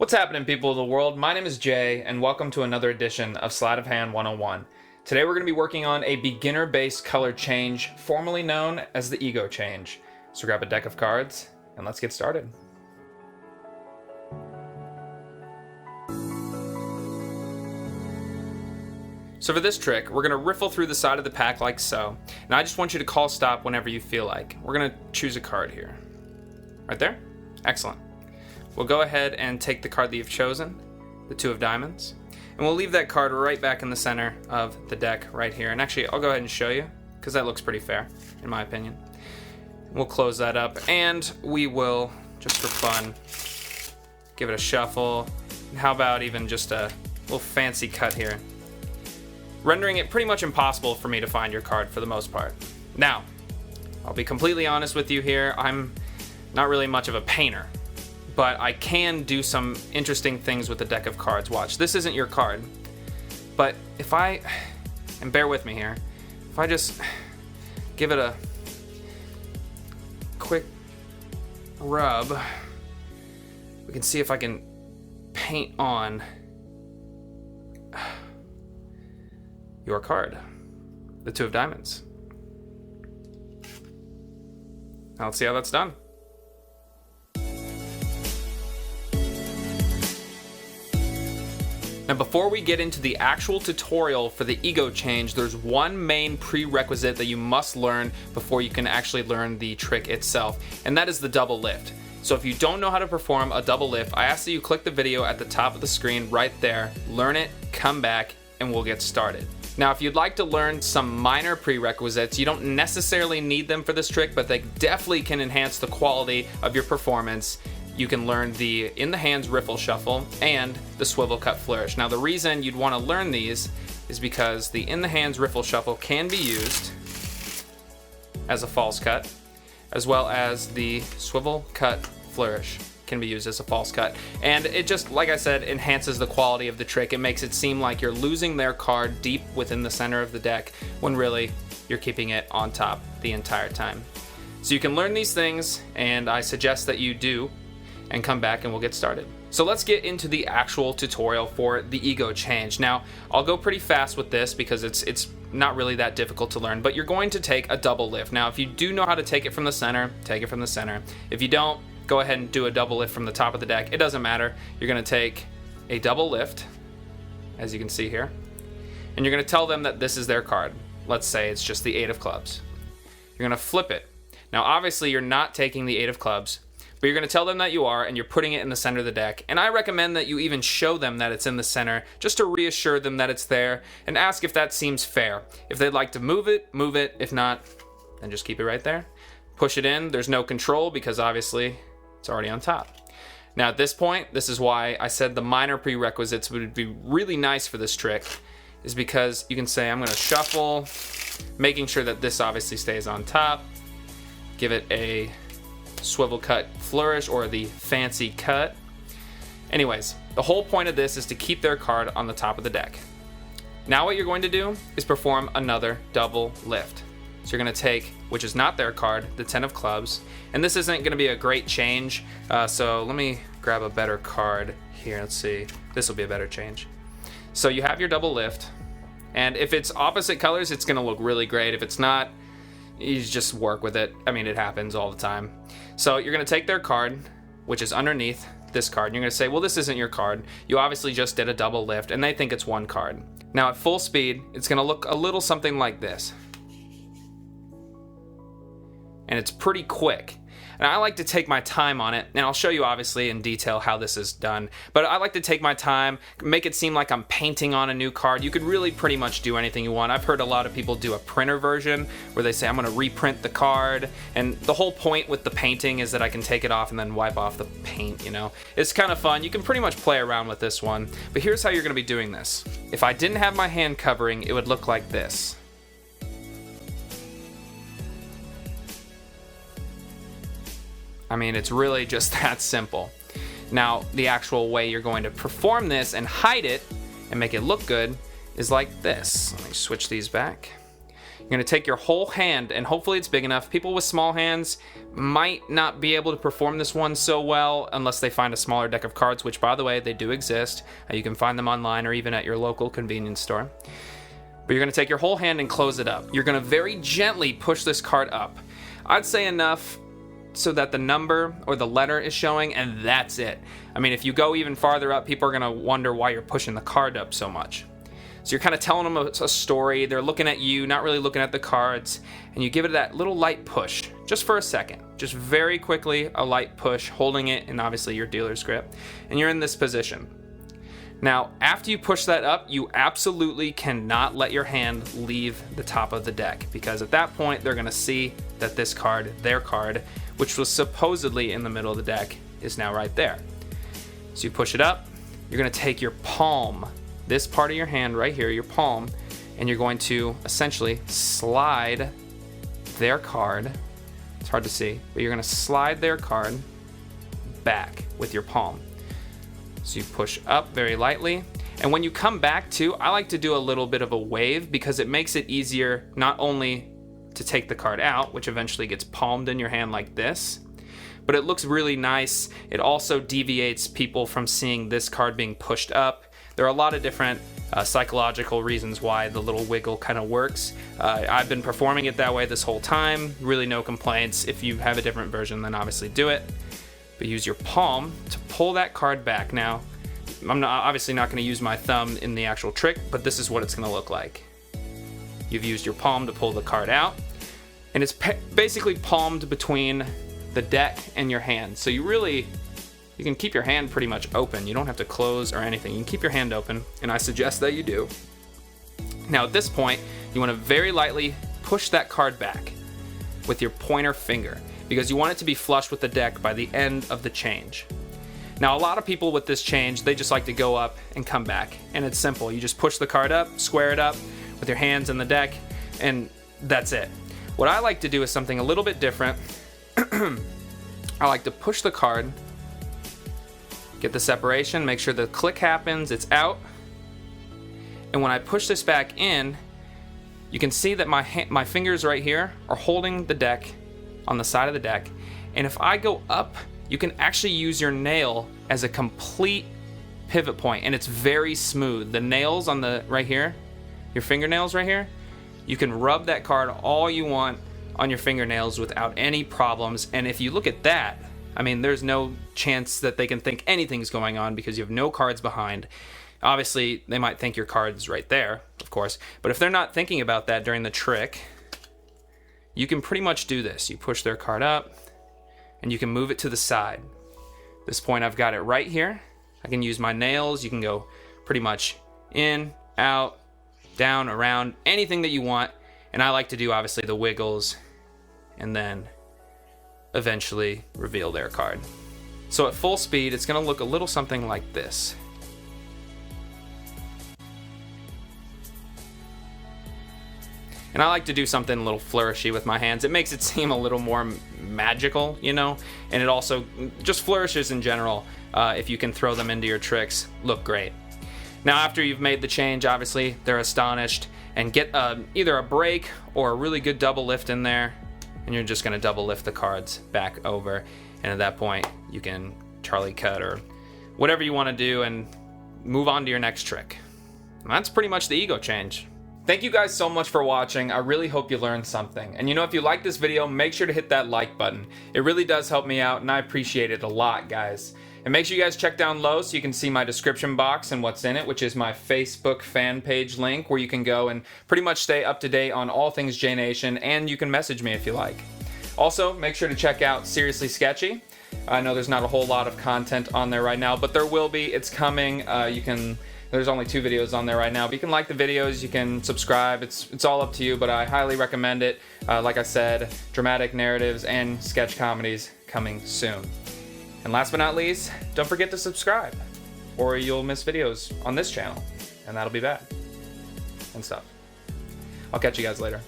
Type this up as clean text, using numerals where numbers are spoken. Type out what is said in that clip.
What's happening, people of the world? My name is Jay, and welcome to another edition of Sleight of Hand 101. Today we're going to be working on a beginner-based color change, formerly known as the ego change. So grab a deck of cards, and let's get started. So for this trick, we're going to riffle through the side of the pack like so. And I just want you to call stop whenever you feel like. We're going to choose a card here. Right there? Excellent. We'll go ahead and take the card that you've chosen, the two of diamonds, and we'll leave that card right back in the center of the deck right here. And actually, I'll go ahead and show you, because that looks pretty fair, in my opinion. We'll close that up, and we will, just for fun, give it a shuffle. And how about even just a little fancy cut here, rendering it pretty much impossible for me to find your card for the most part. Now, I'll be completely honest with you here, I'm not really much of a painter, but I can do some interesting things with the deck of cards. Watch, this isn't your card, but if I, and bear with me here, if I just give it a quick rub, we can see if I can paint on your card, the two of diamonds. Now let's see how that's done. Now before we get into the actual tutorial for the ego change, there's one main prerequisite that you must learn before you can actually learn the trick itself, and that is the double lift. So if you don't know how to perform a double lift, I ask that you click the video at the top of the screen right there, learn it, come back, and we'll get started. Now, if you'd like to learn some minor prerequisites, you don't necessarily need them for this trick, but they definitely can enhance the quality of your performance. You can learn the in the hands riffle shuffle and the swivel cut flourish. Now, the reason you'd want to learn these is because the in the hands riffle shuffle can be used as a false cut, as well as the swivel cut flourish can be used as a false cut. And it just, like I said, enhances the quality of the trick. It makes it seem like you're losing their card deep within the center of the deck, when really you're keeping it on top the entire time. So you can learn these things, and I suggest that you do, and come back and we'll get started. So let's get into the actual tutorial for the ego change. Now, I'll go pretty fast with this because it's not really that difficult to learn, but you're going to take a double lift. Now, if you do know how to take it from the center, take it from the center. If you don't, go ahead and do a double lift from the top of the deck. It doesn't matter. You're going to take a double lift, as you can see here, and you're going to tell them that this is their card. Let's say it's just the 8 of clubs. You're going to flip it. Now, obviously, you're not taking the 8 of clubs, but you're going to tell them that you are, and you're putting it in the center of the deck. And I recommend that you even show them that it's in the center, just to reassure them that it's there, and ask if that seems fair. If they'd like to move it, move it. If not, then just keep it right there. Push it in. There's no control because obviously it's already on top. Now at this point, this is why I said the minor prerequisites would be really nice for this trick, is because you can say, I'm going to shuffle, making sure that this obviously stays on top. Give it a swivel cut flourish or the fancy cut. Anyways, the whole point of this is to keep their card on the top of the deck. Now what you're going to do is perform another double lift. So you're going to take, which is not their card, the 10 of clubs. And this isn't going to be a great change, so let me grab a better card here. Let's see. This will be a better change. So you have your double lift, and if it's opposite colors, it's going to look really great. If it's not, you just work with it. I mean, it happens all the time. So you're going to take their card, which is underneath this card, and you're going to say, well, this isn't your card. You obviously just did a double lift, and they think it's one card. Now at full speed, it's going to look a little something like this. And it's pretty quick. And I like to take my time on it, and I'll show you obviously in detail how this is done, but I like to take my time, make it seem like I'm painting on a new card. You could really pretty much do anything you want. I've heard a lot of people do a printer version where they say, I'm gonna reprint the card, and the whole point with the painting is that I can take it off and then wipe off the paint, you know? It's kind of fun. You can pretty much play around with this one, but here's how you're gonna be doing this. If I didn't have my hand covering, it would look like this. I mean, it's really just that simple. Now, the actual way you're going to perform this and hide it and make it look good is like this. Let me switch these back. You're going to take your whole hand, and hopefully it's big enough. People with small hands might not be able to perform this one so well unless they find a smaller deck of cards, which, by the way, they do exist. You can find them online or even at your local convenience store. But you're going to take your whole hand and close it up. You're going to very gently push this card up. I'd say enough so that the number or the letter is showing, and that's it. I mean, if you go even farther up, people are going to wonder why you're pushing the card up so much. So you're kind of telling them a story. They're looking at you, not really looking at the cards, and you give it that little light push, just for a second. Just very quickly, a light push, holding it in obviously your dealer's grip, and you're in this position. Now, after you push that up, you absolutely cannot let your hand leave the top of the deck, because at that point, they're gonna see that this card, their card, which was supposedly in the middle of the deck, is now right there. So you push it up, you're gonna take your palm, this part of your hand right here, your palm, and you're going to essentially slide their card. It's hard to see, but you're gonna slide their card back with your palm. So you push up very lightly, and when you come back to, I like to do a little bit of a wave because it makes it easier not only to take the card out, which eventually gets palmed in your hand like this, but it looks really nice. It also deviates people from seeing this card being pushed up. There are a lot of different psychological reasons why the little wiggle kind of works. I've been performing it that way this whole time. Really no complaints. If you have a different version, then obviously do it. But use your palm to pull that card back. Now, I'm obviously not going to use my thumb in the actual trick, but this is what it's going to look like. You've used your palm to pull the card out, and it's basically palmed between the deck and your hand. So you can keep your hand pretty much open. You don't have to close or anything. You can keep your hand open, and I suggest that you do. Now at this point, you want to very lightly push that card back with your pointer finger because you want it to be flush with the deck by the end of the change. Now a lot of people with this change, they just like to go up and come back, and it's simple. You just push the card up, square it up with your hands in the deck, and that's it. What I like to do is something a little bit different. I like to push the card, get the separation, make sure the click happens, it's out. And when I push this back in, you can see that my fingers right here are holding the deck on the side of the deck. And if I go up, you can actually use your nail as a complete pivot point, and it's very smooth. The nails on the right here, your fingernails right here, you can rub that card all you want on your fingernails without any problems. And if you look at that, I mean, there's no chance that they can think anything's going on because you have no cards behind. Obviously, they might think your card's right there, of course, but if they're not thinking about that during the trick, you can pretty much do this. You push their card up, and you can move it to the side. At this point, I've got it right here. I can use my nails. You can go pretty much in, out, down, around, anything that you want. And I like to do, obviously, the wiggles, and then eventually reveal their card. So at full speed, it's going to look a little something like this. And I like to do something a little flourishy with my hands. It makes it seem a little more magical, you know? And it also, just flourishes in general, if you can throw them into your tricks, look great. Now after you've made the change, obviously, they're astonished, and get either a break or a really good double lift in there, and you're just gonna double lift the cards back over. And at that point, you can Charlie cut or whatever you wanna do and move on to your next trick. And that's pretty much the ego change. Thank you guys so much for watching. I really hope you learned something. And you know, if you like this video, make sure to hit that like button. It really does help me out, and I appreciate it a lot, guys. And make sure you guys check down low so you can see my description box and what's in it, which is my Facebook fan page link, where you can go and pretty much stay up to date on all things J Nation, and you can message me if you like. Also, make sure to check out Seriously Sketchy. I know there's not a whole lot of content on there right now, but there will be. It's coming. There's only 2 videos on there right now, but you can like the videos, you can subscribe, it's all up to you, but I highly recommend it. Like I said, dramatic narratives and sketch comedies coming soon. And last but not least, don't forget to subscribe, or you'll miss videos on this channel, and that'll be bad and stuff. I'll catch you guys later.